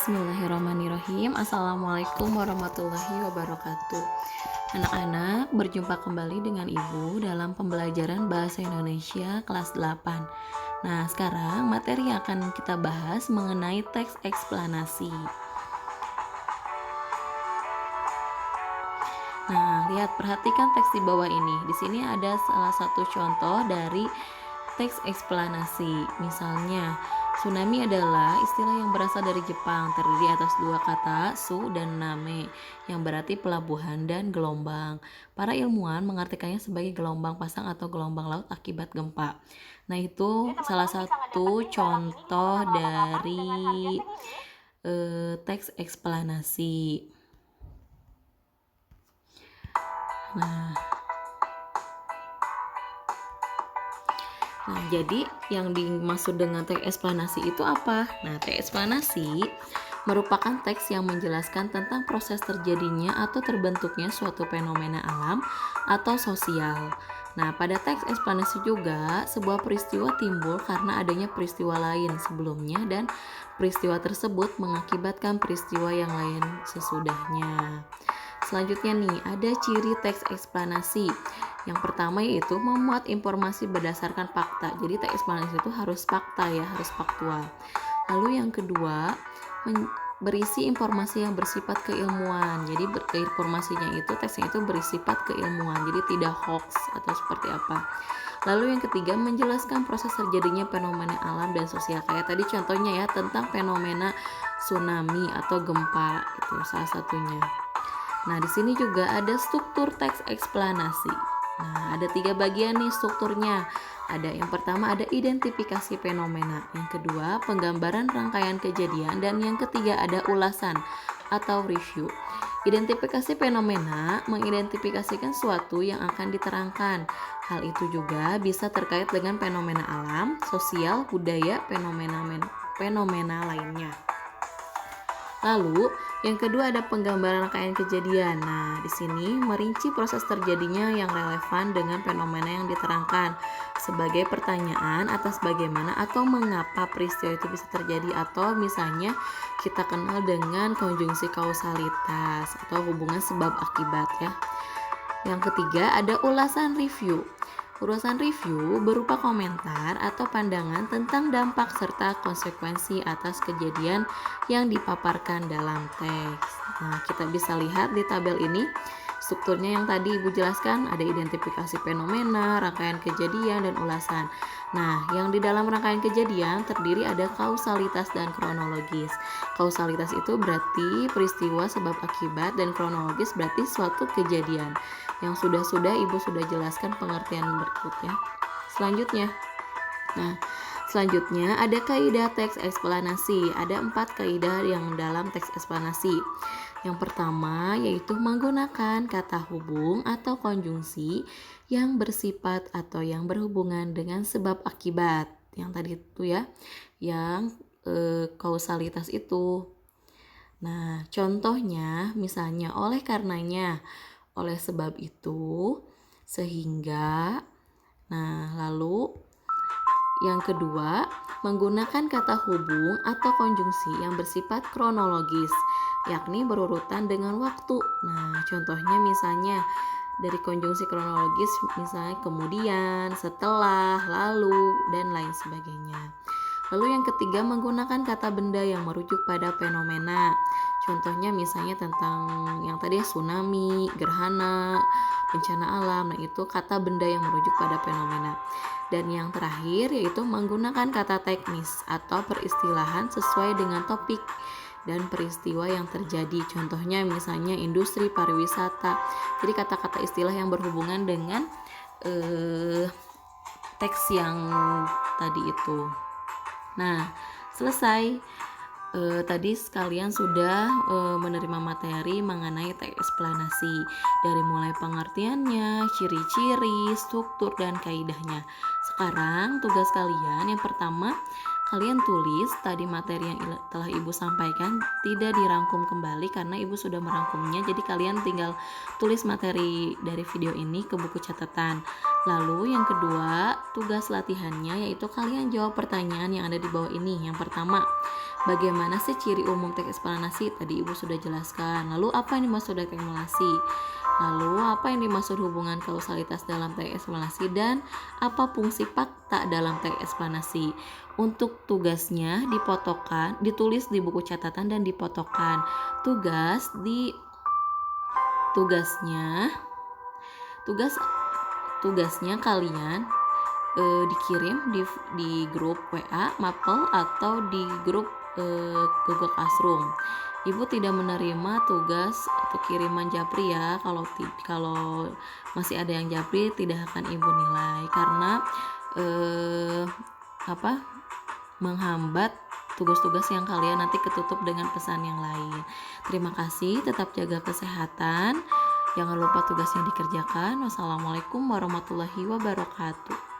Bismillahirrahmanirrahim. Assalamualaikum warahmatullahi wabarakatuh. Anak-anak, berjumpa kembali dengan Ibu dalam pembelajaran Bahasa Indonesia kelas 8. Nah, sekarang materi yang akan kita bahas mengenai teks eksplanasi. Nah, perhatikan teks di bawah ini. Di sini ada salah satu contoh dari teks eksplanasi. Misalnya, tsunami adalah istilah yang berasal dari Jepang, terdiri atas dua kata, su dan name, yang berarti pelabuhan dan gelombang. Para ilmuwan mengartikannya sebagai gelombang pasang atau gelombang laut akibat gempa. Nah, itu salah satu contoh dari teks eksplanasi. Nah, jadi yang dimaksud dengan teks eksplanasi itu apa? Nah, teks eksplanasi merupakan teks yang menjelaskan tentang proses terjadinya atau terbentuknya suatu fenomena alam atau sosial. Nah, pada teks eksplanasi juga sebuah peristiwa timbul karena adanya peristiwa lain sebelumnya dan peristiwa tersebut mengakibatkan peristiwa yang lain sesudahnya. Selanjutnya nih, ada ciri teks eksplanasi. Yang pertama yaitu memuat informasi berdasarkan fakta. Jadi teks eksplanasi itu harus fakta ya, harus faktual. Lalu yang kedua, berisi informasi yang bersifat keilmuan. Jadi informasinya itu, teksnya itu bersifat keilmuan. Jadi tidak hoax atau seperti apa. Lalu yang ketiga, menjelaskan proses terjadinya fenomena alam dan sosial. Kayak tadi contohnya ya, tentang fenomena tsunami atau gempa, itu salah satunya. Nah, di sini juga ada struktur teks eksplanasi. Nah, ada 3 bagian nih strukturnya. Yang pertama ada identifikasi fenomena, yang kedua penggambaran rangkaian kejadian, dan yang ketiga ada ulasan atau review. Identifikasi fenomena mengidentifikasikan suatu yang akan diterangkan. Hal itu juga bisa terkait dengan fenomena alam, sosial, budaya, fenomena lainnya. Lalu, yang kedua ada penggambaran rangkaian kejadian. Nah, di sini merinci proses terjadinya yang relevan dengan fenomena yang diterangkan sebagai pertanyaan atas bagaimana atau mengapa peristiwa itu bisa terjadi, atau misalnya kita kenal dengan konjungsi kausalitas atau hubungan sebab akibat ya. Yang ketiga ada ulasan review. Ulasan review berupa komentar atau pandangan tentang dampak serta konsekuensi atas kejadian yang dipaparkan dalam teks. Nah, kita bisa lihat di tabel ini strukturnya yang tadi Ibu jelaskan, ada identifikasi fenomena, rangkaian kejadian, dan ulasan. Nah, yang di dalam rangkaian kejadian terdiri ada kausalitas dan kronologis. Kausalitas itu berarti peristiwa sebab akibat, dan kronologis berarti suatu kejadian. Yang sudah Ibu sudah jelaskan pengertian berikutnya. Selanjutnya ada kaidah teks eksplanasi. Ada 4 kaidah yang dalam teks eksplanasi. Yang pertama yaitu menggunakan kata hubung atau konjungsi yang bersifat atau yang berhubungan dengan sebab akibat. Yang tadi itu ya, yang kausalitas itu. Nah, contohnya misalnya oleh karenanya, oleh sebab itu, sehingga. Nah, lalu yang kedua, menggunakan kata hubung atau konjungsi yang bersifat kronologis, yakni berurutan dengan waktu. Nah, contohnya misalnya dari konjungsi kronologis, misalnya kemudian, setelah, lalu, dan lain sebagainya. Lalu yang ketiga, menggunakan kata benda yang merujuk pada fenomena. Contohnya misalnya tentang yang tadi tsunami, gerhana, bencana alam. Nah, itu kata benda yang merujuk pada fenomena. Dan yang terakhir yaitu menggunakan kata teknis atau peristilahan sesuai dengan topik dan peristiwa yang terjadi. Contohnya misalnya industri pariwisata. Jadi kata-kata istilah yang berhubungan dengan teks yang tadi itu. Nah, selesai. Tadi sekalian sudah menerima materi mengenai teks eksplanasi, dari mulai pengertiannya, ciri-ciri, struktur, dan kaidahnya. Sekarang tugas kalian yang pertama, kalian tulis tadi materi yang telah Ibu sampaikan, tidak dirangkum kembali karena Ibu sudah merangkumnya. Jadi kalian tinggal tulis materi dari video ini ke buku catatan. Lalu yang kedua, tugas latihannya yaitu kalian jawab pertanyaan yang ada di bawah ini. Yang pertama, Bagaimana sih ciri umum teks eksplanasi? Tadi Ibu sudah jelaskan. Lalu apa yang dimaksud detekmulasi? Lalu apa yang dimaksud hubungan kausalitas dalam teks eksplanasi dan apa fungsi fakta dalam teks eksplanasi? Untuk tugasnya ditulis di buku catatan dan dipotokkan. Tugasnya kalian dikirim di grup WA Maple atau di grup Google Classroom. Ibu tidak menerima tugas atau kiriman japri ya. Kalau masih ada yang japri tidak akan Ibu nilai karena menghambat tugas-tugas yang kalian nanti ketutup dengan pesan yang lain. Terima kasih, tetap jaga kesehatan. Jangan lupa tugasnya dikerjakan. Wassalamualaikum warahmatullahi wabarakatuh.